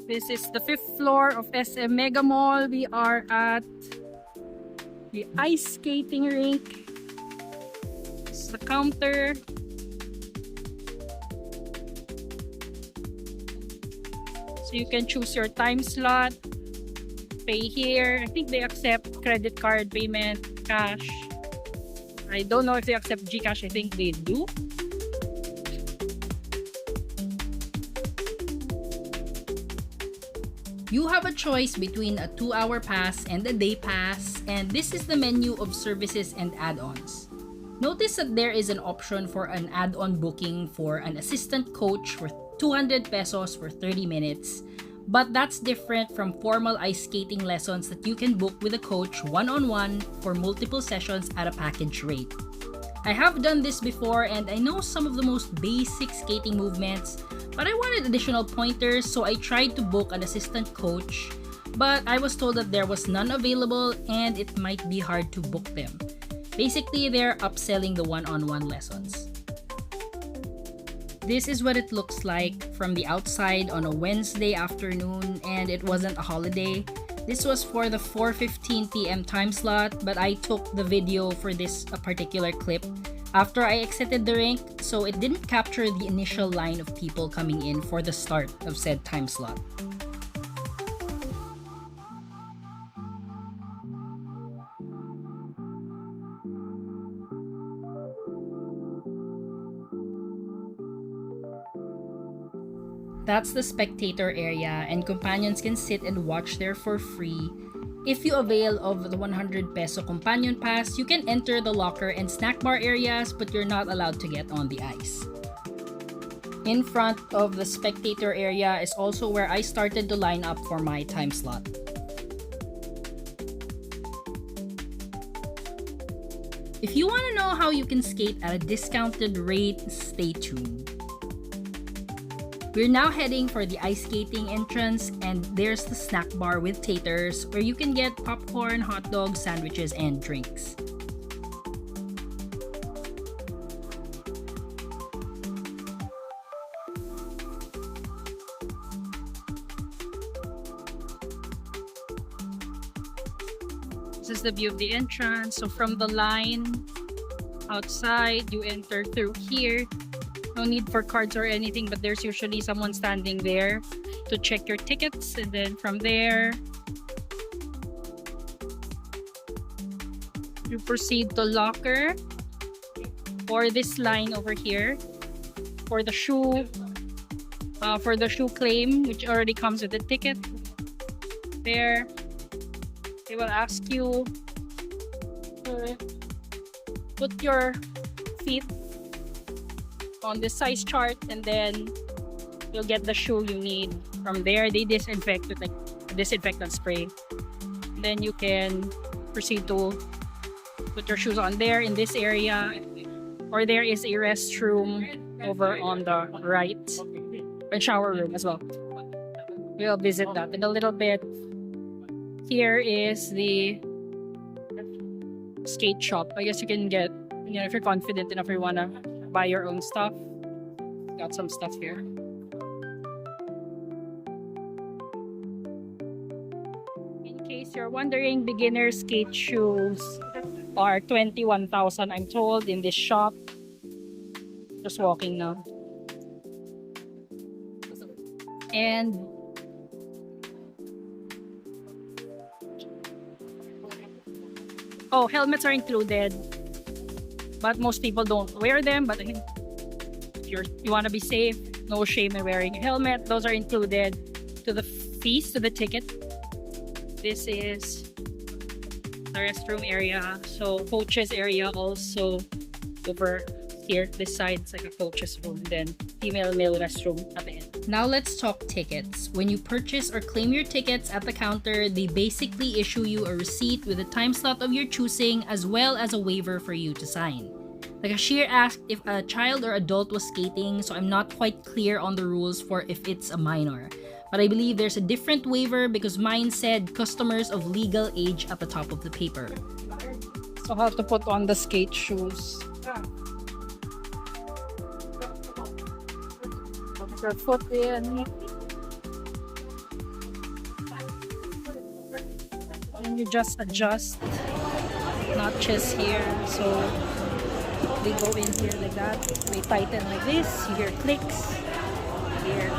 This is the 5th floor of SM Megamall. We are at the ice skating rink. This is the counter. So you can choose your time slot. Pay here. I think they accept credit card payment, cash. I don't know if they accept GCash. I think they do. You have a choice between a 2-hour pass and a day pass, and this is the menu of services and add-ons. Notice that there is an option for an add-on booking for an assistant coach for 200 pesos for 30 minutes, but that's different from formal ice skating lessons that you can book with a coach one-on-one for multiple sessions at a package rate. I have done this before and I know some of the most basic skating movements, but I wanted additional pointers, so I tried to book an assistant coach, but I was told that there was none available and it might be hard to book them. Basically, they're upselling the one-on-one lessons. This is what it looks like from the outside on a Wednesday afternoon, and it wasn't a holiday. This was for the 4:15 p.m. time slot, but I took the video for this particular clip after I exited the rink, so it didn't capture the initial line of people coming in for the start of said time slot. That's the spectator area, and companions can sit and watch there for free. If you avail of the 100 peso companion pass, you can enter the locker and snack bar areas, but you're not allowed to get on the ice. In front of the spectator area is also where I started to line up for my time slot. If you want to know how you can skate at a discounted rate, stay tuned. We're now heading for the ice skating entrance, and there's the snack bar with taters where you can get popcorn, hot dogs, sandwiches, and drinks. This is the view of the entrance. So from the line outside, you enter through here. No need for cards or anything, but there's usually someone standing there to check your tickets, and then from there you proceed to locker or this line over here for the shoe claim, which already comes with the ticket. There they will ask you to put your feet on the size chart, and then you'll get the shoe you need. From there, they disinfect with like a disinfectant spray. Then you can proceed to put your shoes on there in this area, or there is a restroom over on the right, and shower room as well. We'll visit that in a little bit. Here is the skate shop. I guess you can get, if you're confident enough, you wanna buy your own stuff. Got some stuff here. In case you're wondering, beginner skate shoes are 21,000, I'm told, in this shop. Just walking now. And helmets are included, but most people don't wear them. But I think if you want to be safe, no shame in wearing a helmet. Those are included to the fees, to the ticket. This is the restroom area. So coaches area also over here. This side is like a coach's room. Then female male restroom at the end. Now let's talk tickets. When you purchase or claim your tickets at the counter, they basically issue you a receipt with a time slot of your choosing, as well as a waiver for you to sign. The cashier asked if a child or adult was skating, so I'm not quite clear on the rules for if it's a minor. But I believe there's a different waiver because mine said customers of legal age at the top of the paper. So how to put on the skate shoes. Put your foot in. And you just adjust notches here. So they go in here like that. They tighten like this. You hear clicks here.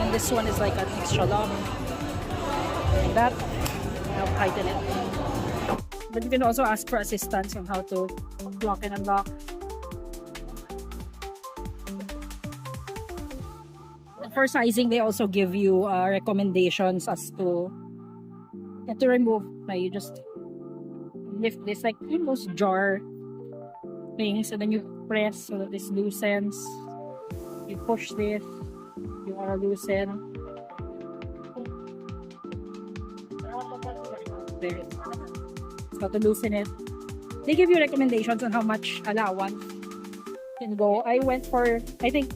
And this one is like an extra long. Like that. I'll tighten it. But you can also ask for assistance on how to lock and unlock. For sizing, they also give you recommendations as to remove. Like you just lift this like almost jar things, and then you press so that this loosens. You push this. You want to loosen. There. So to loosen it, they give you recommendations on how much allowance can go. I went for, I think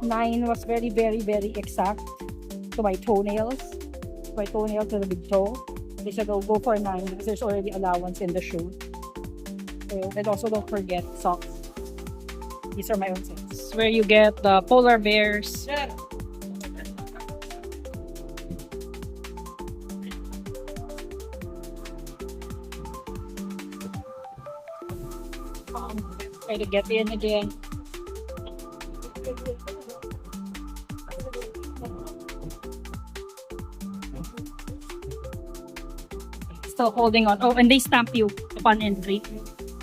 9 was very exact to my toenails. My toenail to the big toe. They said, oh, go for 9 because there's already allowance in the shoe. So, and also don't forget socks. These are my own socks. Where you get the polar bears. Try to get in again. Still holding on. Oh, and they stamp you upon entry.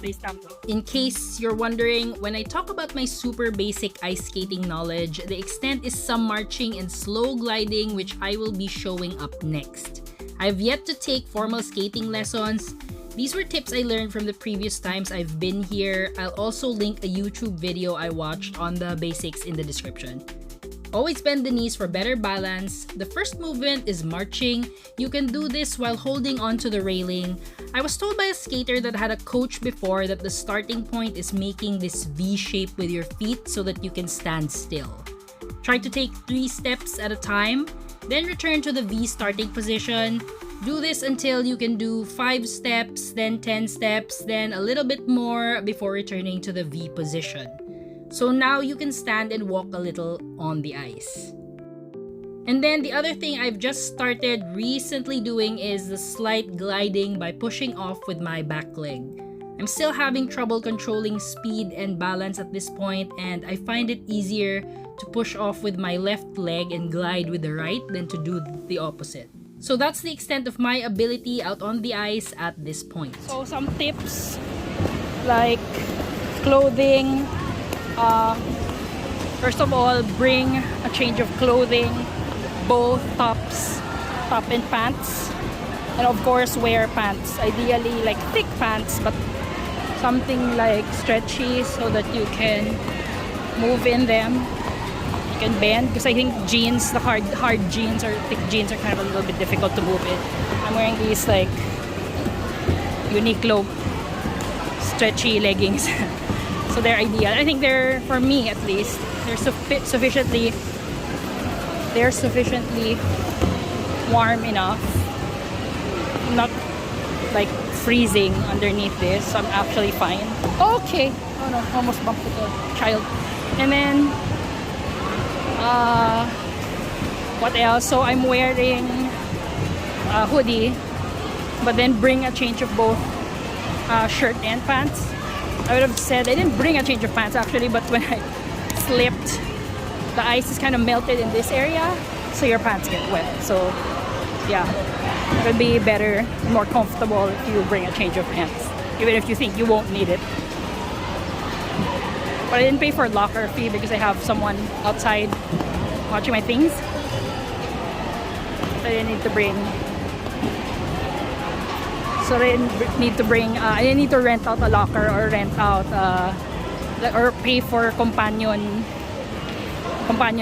They stamp you. In case you're wondering, when I talk about my super basic ice skating knowledge, the extent is some marching and slow gliding, which I will be showing up next. I've yet to take formal skating lessons. These were tips I learned from the previous times I've been here. I'll also link a YouTube video I watched on the basics in the description. Always bend the knees for better balance. The first movement is marching. You can do this while holding onto the railing. I was told by a skater that had a coach before that the starting point is making this V shape with your feet so that you can stand still. Try to take 3 steps at a time, then return to the V starting position. Do this until you can do 5 steps, then 10 steps, then a little bit more before returning to the V position. So now you can stand and walk a little on the ice. And then the other thing I've just started recently doing is the slight gliding by pushing off with my back leg. I'm still having trouble controlling speed and balance at this point, and I find it easier to push off with my left leg and glide with the right than to do the opposite. So that's the extent of my ability out on the ice at this point. So some tips like clothing. First of all, bring a change of clothing, both top and pants, and of course wear pants. Ideally like thick pants, but something like stretchy so that you can move in them. You can bend, because I think jeans, the hard jeans or thick jeans are kind of a little bit difficult to move in. I'm wearing these like Uniqlo stretchy leggings. So they're ideal. I think they're, for me at least, they're sufficiently warm enough, not like freezing underneath this. So I'm actually fine. Okay. Oh no, almost bumped into a child. And then what else? So I'm wearing a hoodie, but then bring a change of both shirt and pants. I would have said I didn't bring a change of pants actually, but when I slipped, the ice is kind of melted in this area, so your pants get wet. So yeah, it would be better, more comfortable if you bring a change of pants, even if you think you won't need it. But I didn't pay for a locker fee because I have someone outside watching my things. So I didn't need to bring. So I didn't need to bring. I didn't need to rent out a locker or rent out or pay for companion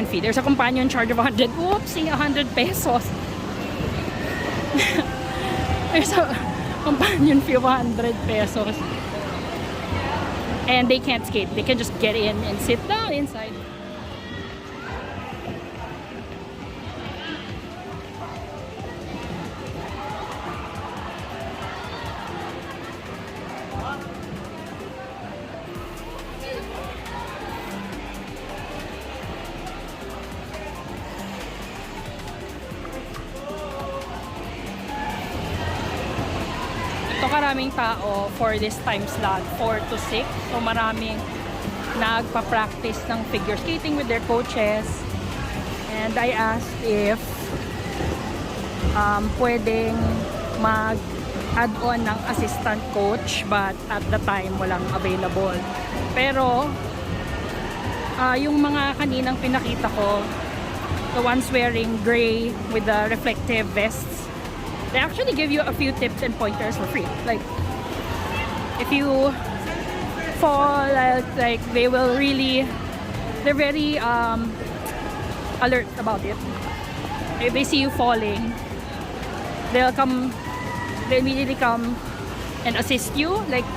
fee. There's a companion charge of 100. Oopsie, 100 pesos. There's a companion fee of 100 pesos. And they can't skate. They can just get in and sit down inside. maraming tao for this time slot, 4 to 6. So maraming nagpa-practice ng figure skating with their coaches. And I asked if pwedeng mag-add-on ng assistant coach, but at the time walang available. Pero yung mga kaninang pinakita ko, the ones wearing gray with the reflective vests, they actually give you a few tips and pointers for free. Like if you fall, like they will really, they're very alert about it. If they see you falling, they'll immediately come and assist you, like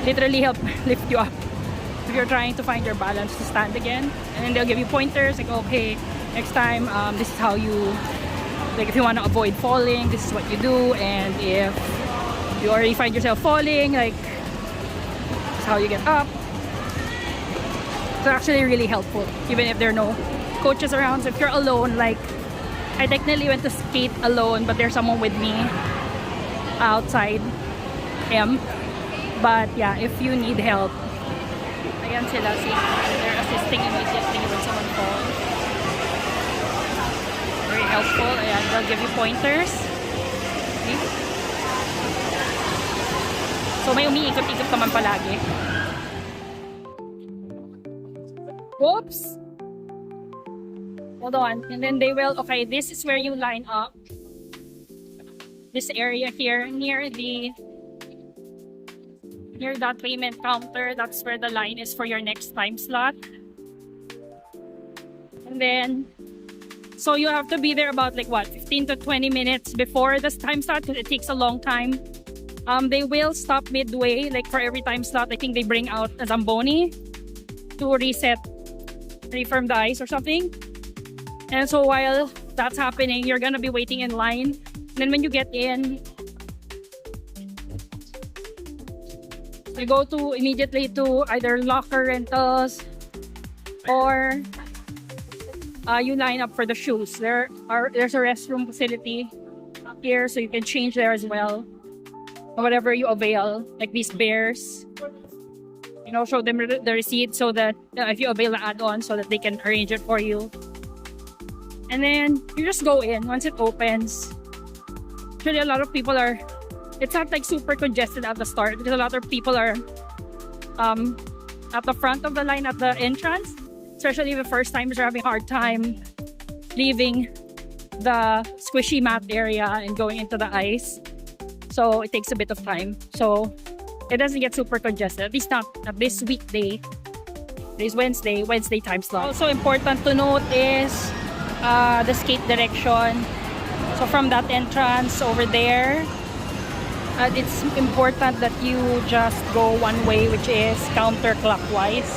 literally help lift you up if you're trying to find your balance to stand again. And then they'll give you pointers like, okay, next time this is how you, like if you want to avoid falling, this is what you do. And if you already find yourself falling, like this is how you get up. It's actually really helpful even if there are no coaches around. So if you're alone, like I technically went to skate alone, but there's someone with me outside but yeah, if you need help, ayan sila, see, they're assisting immediately when someone falls. Very helpful. Ayan, they'll give you pointers. See? So may umiikot-ikot naman palagi. Whoops! Hold on. And then they will, okay, this is where you line up. This area here, near that payment counter, that's where the line is for your next time slot. And then, so you have to be there about like what, 15 to 20 minutes before this time slot, because it takes a long time. They will stop midway, like for every time slot. I think they bring out a Zamboni to refirm the ice or something. And so while that's happening, you're gonna be waiting in line. And then when you get in, you go to immediately to either locker rentals or you line up for the shoes. There's a restroom facility here, so you can change there as well. Whatever you avail, like these bears, you know, show them the receipt so that if you avail the add-on, so that they can arrange it for you. And then you just go in once it opens. Actually, a lot of people are, it's not like super congested at the start because a lot of people are at the front of the line at the entrance, especially the first timers are having a hard time leaving the squishy mat area and going into the ice. So it takes a bit of time. So it doesn't get super congested, at least not at this weekday. Today's Wednesday time slot. Also important to note is the skate direction. So from that entrance over there, it's important that you just go one way, which is counterclockwise.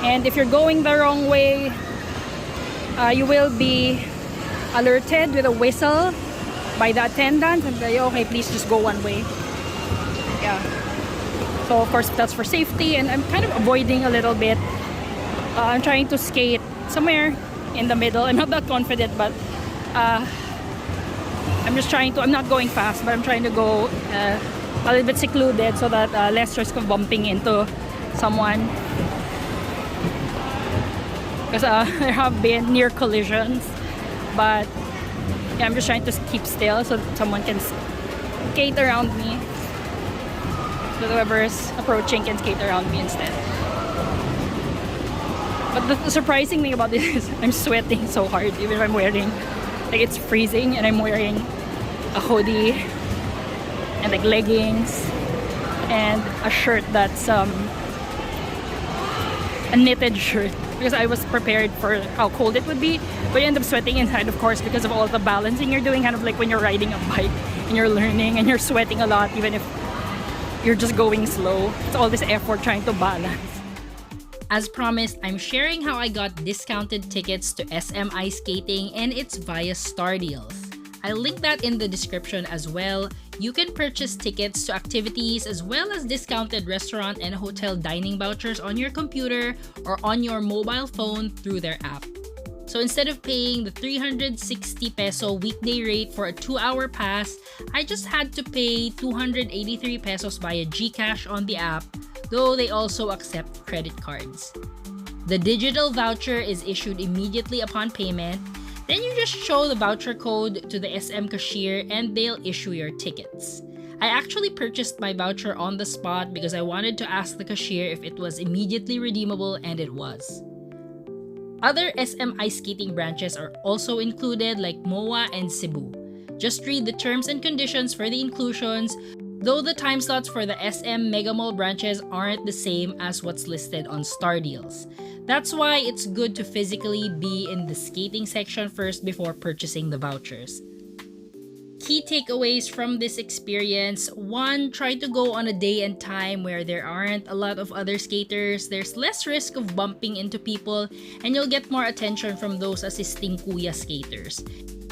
And if you're going the wrong way, you will be alerted with a whistle by the attendant and say, okay, please just go one way. Yeah. So of course that's for safety, and I'm kind of avoiding a little bit. I'm trying to skate somewhere in the middle. I'm not that confident, but I'm not going fast, but I'm trying to go a little bit secluded so that less risk of bumping into someone. Because there have been near collisions, but yeah, I'm just trying to keep still so that someone can skate around me. So whoever is approaching can skate around me instead. But the surprising thing about this is I'm sweating so hard, even if I'm wearing, like it's freezing and I'm wearing a hoodie and like leggings and a shirt that's a knitted shirt, because I was prepared for how cold it would be, but you end up sweating inside, of course, because of all the balancing you're doing, kind of like when you're riding a bike and you're learning and you're sweating a lot even if you're just going slow. It's all this effort trying to balance. As promised, I'm sharing how I got discounted tickets to SM Ice Skating, and it's via Star Deals. I'll link that in the description as well. You can purchase tickets to activities as well as discounted restaurant and hotel dining vouchers on your computer or on your mobile phone through their app. So instead of paying the 360 peso weekday rate for a 2-hour pass, I just had to pay 283 pesos via GCash on the app, though they also accept credit cards. The digital voucher is issued immediately upon payment. Then you just show the voucher code to the SM cashier and they'll issue your tickets. I actually purchased my voucher on the spot because I wanted to ask the cashier if it was immediately redeemable, and it was. Other SM ice skating branches are also included, like MOA and Cebu. Just read the terms and conditions for the inclusions, though the time slots for the SM Megamall branches aren't the same as what's listed on Star Deals. That's why it's good to physically be in the skating section first before purchasing the vouchers. Key takeaways from this experience: 1. Try to go on a day and time where there aren't a lot of other skaters. There's less risk of bumping into people, and you'll get more attention from those assisting kuya skaters.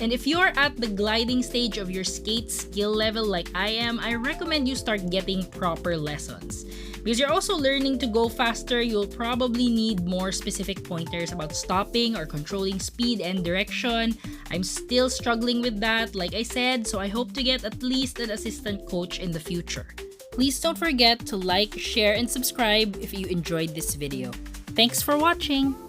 And if you're at the gliding stage of your skate skill level like I am, I recommend you start getting proper lessons. Because you're also learning to go faster, you'll probably need more specific pointers about stopping or controlling speed and direction. I'm still struggling with that, like I said, so I hope to get at least an assistant coach in the future. Please don't forget to like, share, and subscribe if you enjoyed this video. Thanks for watching!